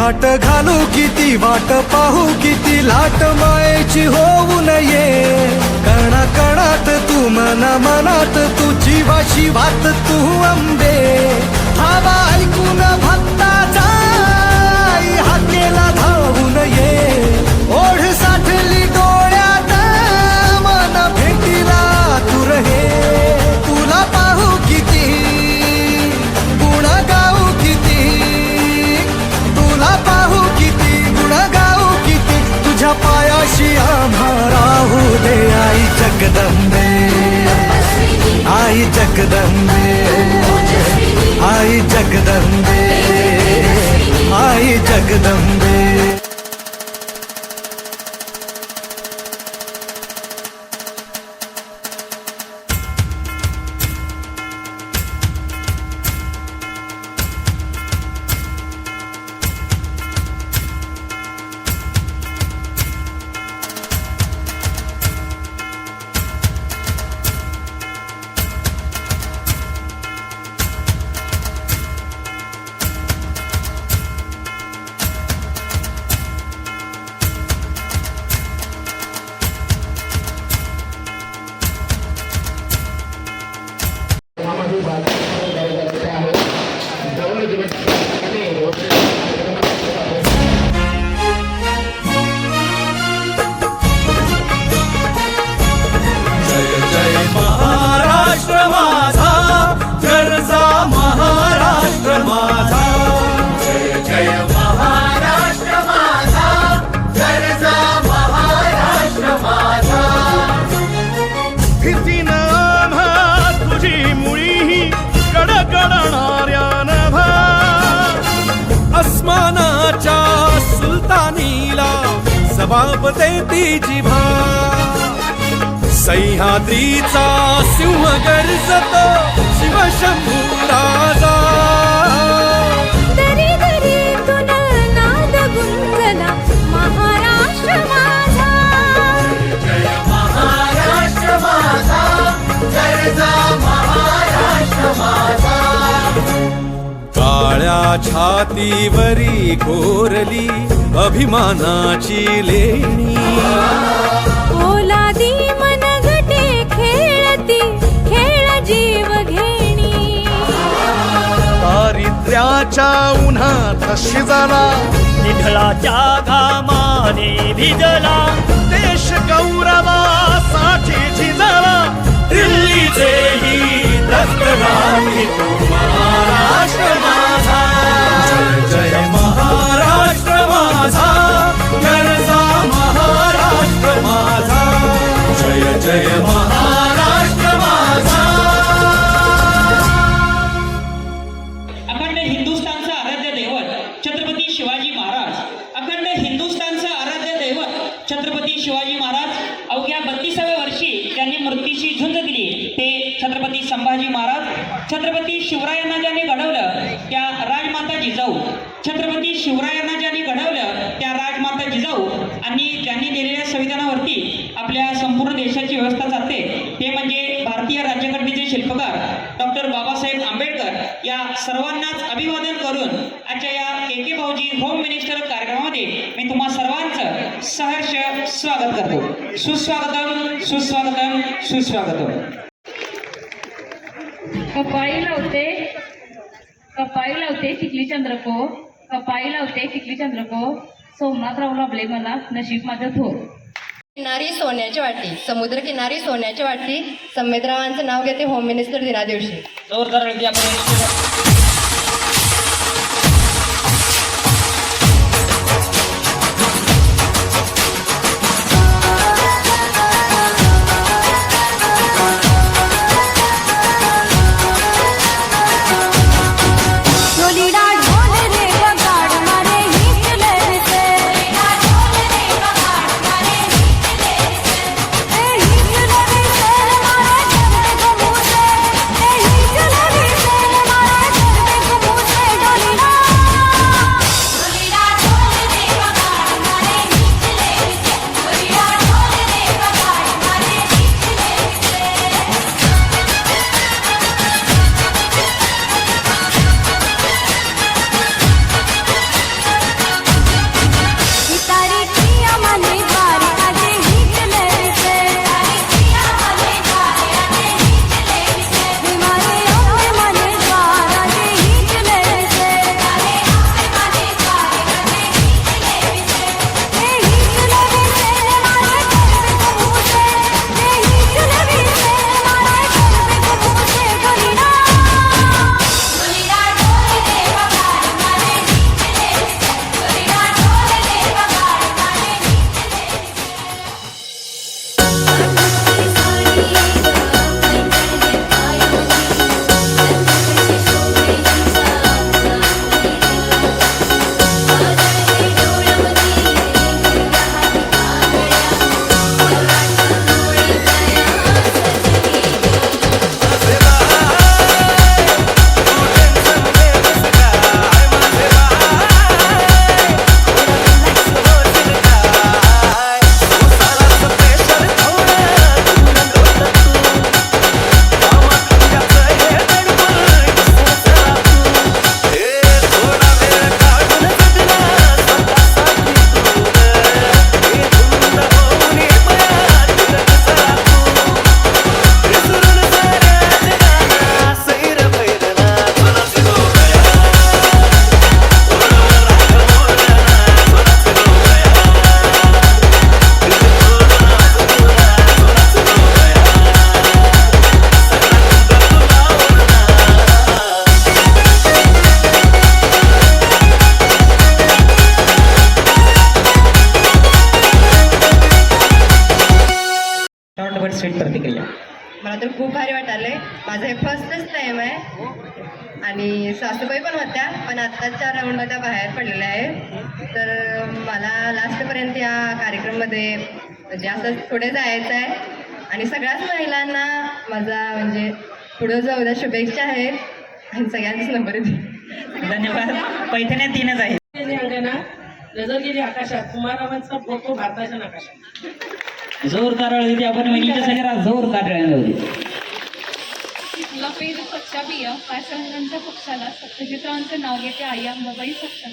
वाट घालू किती वाट पाहू किती लाट मायेची होऊ नये कणा कणात तू मना मनात तू जीवा शिवात तू अंबे धावा ऐकून भक्ताचा हाकेला धावू नये ओढ साठली डोळ्यात मन भेटीला तू रहे तुला पाहू किती गुण गाऊ किती तुला पाहू किती गुण गाऊ किती तुझ्या पायाशी आम्हा राहू दे आई जगदंबे आई जगदंबे आई जगदंबे आई जगदंबे जबाब देती जिभा सह्याद्रीचा सिंह गर्जतो शिवशंभू राजा दरी दरीतून नाद गुंजला महाराष्ट्र माझा जय महाराष्ट्र माझा जय महाराष्ट्र माझा काळ्या छातीवरी कोरली अभिमानाची लेणी ओलादी मनगटे खेळती खेळ जीव घेणी दारिद्र्याच्या उन्हात शिजला निढळाच्या घामाने भिजला देश गौरवासाठी झिजला दिल्लीचेही दस्तराही तू महाराष्ट्र माझा जय जय महाराष्ट्र माझा गरजा महाराष्ट्र माझा जय जय महाराष्ट्र माझा अखंड हिंदुस्थानचा आराध्य दैवत छत्रपती शिवाजी महाराज अखंड हिंदुस्थानचा आराध्य दैवत छत्रपती शिवाजी महाराज अवघ्या 32व्या वर्षी त्यांनी मृत्यूशी झुंज दिली ते छत्रपती संभाजी महाराज छत्रपती शिवरायांना ज्यांनी घडवलं त्या राजमाता जिजाऊ छत्रपती शिवरायांना ज्यांनी घडवलं त्या राजमाता जिजाऊ आणि ज्यांनी दिलेल्या संविधानावरती आपल्या संपूर्ण देशाची व्यवस्था चालते ते म्हणजे भारतीय राज्यघटनेचे शिल्पकार डॉक्टर बाबासाहेब आंबेडकर या सर्वांनाच अभिवादन करून आजच्या या के भाऊजी होम मिनिस्टर कार्यक्रमामध्ये मी तुम्हा सर्वांचं सहर्ष स्वागत करतो सुस्वागतम सुस्वागतम सुस्वागतम कपाळी लावते टिकली चंद्रको कपाळी लावते टिकली चंद्रको सोमनाथराव लाभले मला नशीब माझं थोर किनारी सोन्याची वाटी समुद्र किनारी सोन्याची वाटी संमेदरावांचं नाव घेते होम मिनिस्टर दिना दिवशी जोरदार ए मला तर खूप भारी वाटाले. माझं हे फर्स्टच टाईम आहे आणि सासूबाई पण होत्या, पण आत्ताच्या राऊंडला त्या बाहेर पडलेल्या आहेत. तर मला लास्टपर्यंत या कार्यक्रममध्ये म्हणजे असं पुढे जायचं आहे आणि सगळ्याच महिलांना माझा म्हणजे पुढं जाऊ द्या शुभेच्छा आहेत आणि सगळ्यांचा नंबर दे. धन्यवाद. पैठण्या 3च आहेत. अंगणा नजर गेली आकाशात कुमारावांचा फोटो भारताच्या नकाशात. जोर कारळ होती आपण वहिनीच्या सगळ्या जोर कारळ होती. लपेट पक्षा बिया पायसंगांच्या पक्षाला सत्यजित्रांचं नाव घेते आई अंबाबाई सक्षम.